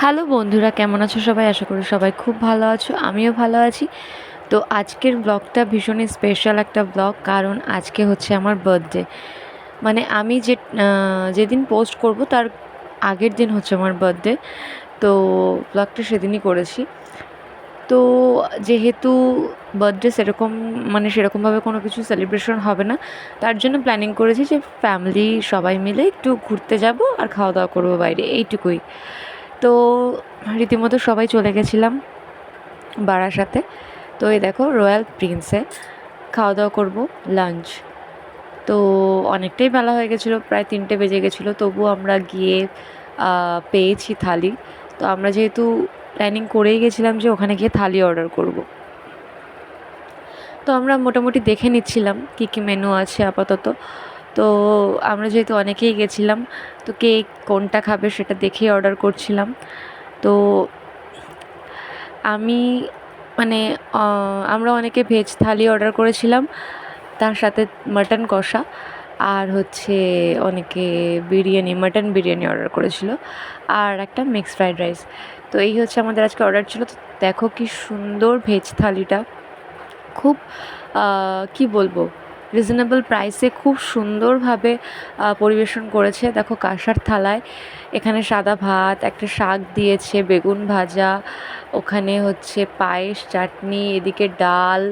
Hello বন্ধুরা, কেমন আছো সবাই? আশা করি সবাই খুব ভালো আছো, আমিও ভালো আছি। তো আজকের ব্লগটা ভীষণই স্পেশাল একটা ব্লগ, কারণ আজকে হচ্ছে আমার বার্থডে। মানে আমি যেদিন পোস্ট করব তার আগের দিন হচ্ছে আমার বার্থডে। তো ব্লগটা সেদিনই করেছি। তো যেহেতু বার্থডে সেরকমভাবে কোনো কিছু সেলিব্রেশন হবে না, তার জন্য প্ল্যানিং করেছি যে ফ্যামিলি সবাই মিলে একটু ঘুরতে যাব আর খাওয়া দাওয়া করবো বাইরে, এইটুকুই। তো রীতিমতো সবাই চলে গেছিলাম বারাসাতে। তো এই দেখো রয়্যাল প্রিন্সে খাওয়া দাওয়া করবো, লাঞ্চ। তো অনেকটাই বেলা হয়ে গেছিলো, প্রায় 3টে বেজে গেছিলো, তবুও আমরা গিয়ে পেয়েছি থালি। তো আমরা যেহেতু প্ল্যানিং করেই গেছিলাম যে ওখানে গিয়ে থালি অর্ডার করব। তো আমরা মোটামুটি দেখে নিচ্ছিলাম কী কী মেনু আছে আপাতত। তো আমরা যেহেতু অনেকেই গেছিলাম, তো কে কোনটা খাবে সেটা দেখেই অর্ডার করছিলাম। তো আমি মানে আমরা অনেকে ভেজ থালি অর্ডার করেছিলাম, তার সাথে মাটন কষা, আর হচ্ছে অনেকে মাটন বিরিয়ানি অর্ডার করেছিল, আর একটা মিক্সড ফ্রাইড রাইস। তো এই হচ্ছে আমাদের আজকে অর্ডার ছিল। তো দেখো কি সুন্দর ভেজ থালিটা, খুব কি বলবো, রিজনেবল প্রাইসে খুব সুন্দরভাবে পরিবেশন করেছে। দেখো কাঁসার থালায় এখানে সাদা ভাত, একটা শাক দিয়েছে, বেগুন ভাজা, ওখানে হচ্ছে পায়েস, চাটনি, এদিকে ডাল,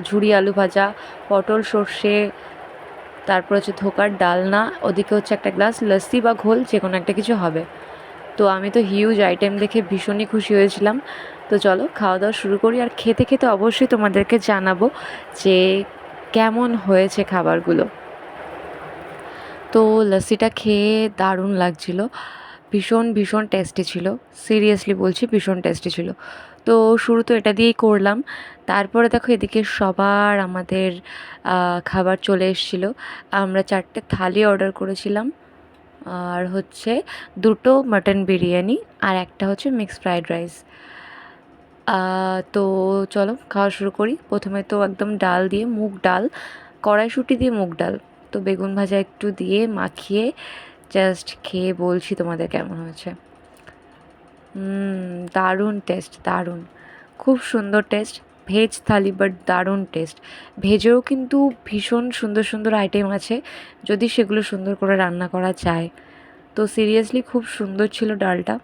ঝুরি আলু ভাজা, পটল সর্ষে, তারপর হচ্ছে ধোকার ডালনা, ওদিকে হচ্ছে একটা গ্লাস লস্যি বা ঘোল, যে কোনো একটা কিছু হবে। তো আমি তো হিউজ আইটেম দেখে ভীষণই খুশি হয়েছিলাম। তো চলো খাওয়া দাওয়া শুরু করি, আর খেতে খেতে অবশ্যই তোমাদেরকে জানাবো যে কেমন হয়েছে খাবারগুলো। তো লস্যিটা খেয়ে দারুণ লাগছিলো, ভীষণ ভীষণ টেস্টি ছিল। সিরিয়াসলি বলছি, ভীষণ টেস্টি ছিল। তো শুরু তো এটা দিয়েই করলাম। তারপরে দেখো এদিকে সবার আমাদের খাবার চলে এসেছিলো। আমরা 4টে থালি অর্ডার করেছিলাম, আর হচ্ছে 2টো মাটন বিরিয়ানি, আর একটা হচ্ছে মিক্সড ফ্রাইড রাইস। তো চলো খাওয়া শুরু করি। প্রথমে তো একদম ডাল দিয়ে, মুগ ডাল, কড়াইশুঁটি দিয়ে মুগ ডাল, তো বেগুন ভাজা একটু দিয়ে মাখিয়ে জাস্ট খেয়ে বলছি তোমাদের কেমন হয়েছে। দারুণ টেস্ট, দারুণ, খুব সুন্দর টেস্ট। ভেজ থালি বাট দারুণ টেস্ট। ভেজেও কিন্তু ভীষণ সুন্দর সুন্দর আইটেম আছে, যদি সেগুলো সুন্দর করে রান্না করা যায়। তো সিরিয়াসলি খুব সুন্দর ছিল ডালটা।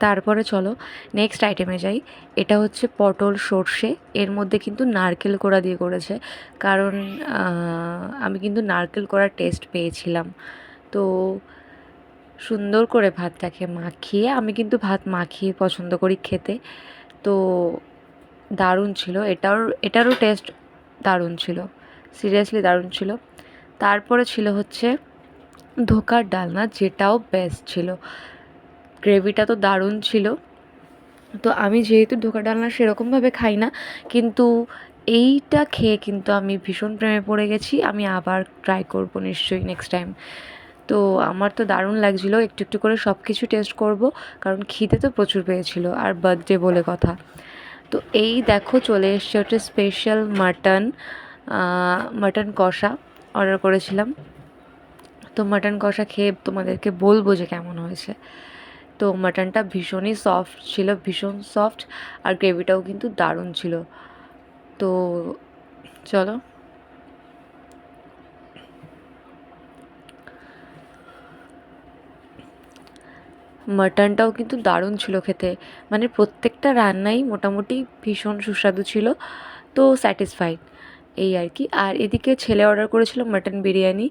তারপরে চলো নেক্সট আইটেমে যাই। এটা হচ্ছে পটল সর্ষে, এর মধ্যে কিন্তু নারকেল কোড়া দিয়ে করেছে, কারণ আমি কিন্তু নারকেল কোড়ার টেস্ট পেয়েছিলাম। তো সুন্দর করে ভাতটাকে মাখিয়ে, আমি কিন্তু ভাত মাখিয়ে পছন্দ করি খেতে। তো দারুণ ছিল, এটারও টেস্ট দারুণ ছিল, সিরিয়াসলি দারুণ ছিল। তারপরে ছিল হচ্ছে ধোকার ডালনা, যেটাও বেস্ট ছিল। গ্রেভিটা তো দারুণ ছিল। তো আমি যেহেতু ধোকার ডালনা সেরকমভাবে খাই না, কিন্তু এইটা খেয়ে কিন্তু আমি ভীষণ প্রেমে পড়ে গেছি। আমি আবার ট্রাই করব নিশ্চয়ই নেক্সট টাইম। তো আমার তো দারুণ লাগছিলো, একটু একটু করে সব কিছু টেস্ট করব, কারণ খিদে তো প্রচুর পেয়েছিল, আর বার্থডে বলে কথা। তো এই দেখো চলে এসছে হচ্ছে স্পেশাল মাটন কষা অর্ডার করেছিলাম। তো মাটন কষা খেয়ে তোমাদেরকে বলবো যে কেমন হয়েছে। তো মাটনটা ভীষণই সফট ছিল, ভীষণ সফট, আর গ্রেভিটাও কিন্তু দারুণ ছিল। তো চলো, মাটনটাও কিন্তু দারুণ ছিল খেতে, মানে প্রত্যেকটা রান্নাই মোটামুটি ভীষণ সুস্বাদু ছিল। তো স্যাটিসফাইড, এই আর কি। আর এদিকে ছেলে অর্ডার করেছিল মাটন বিরিয়ানি।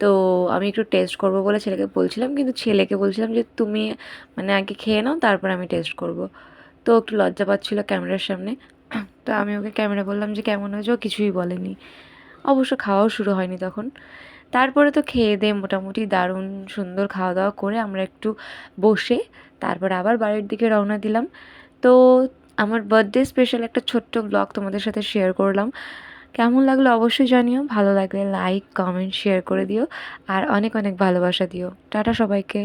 তো আমি একটু টেস্ট করবো বলে ছেলেকে বলছিলাম, কিন্তু ছেলেকে বলছিলাম যে তুমি মানে আগে খেয়ে নাও, তারপর আমি টেস্ট করব। তো একটু লজ্জা পাচ্ছিলো ক্যামেরার সামনে। তো আমি ওকে ক্যামেরা বললাম যে কেমন হয়েছে, ও কিছুই বলেনি। অবশ্য খাওয়াও শুরু হয়নি তখন। তারপরে তো খেয়ে দিয়ে মোটামুটি দারুণ সুন্দর খাওয়া দাওয়া করে আমরা একটু বসে তারপর আবার বাড়ির দিকে রওনা দিলাম। তো আমার বার্থডে স্পেশাল একটা ছোট্ট ব্লগ তোমাদের সাথে শেয়ার করলাম। কেমন লাগলো অবশ্যই জানিও, ভালো লাগলে লাইক কমেন্ট শেয়ার করে দিও, আর অনেক অনেক ভালোবাসা দিও। টাটা সবাইকে।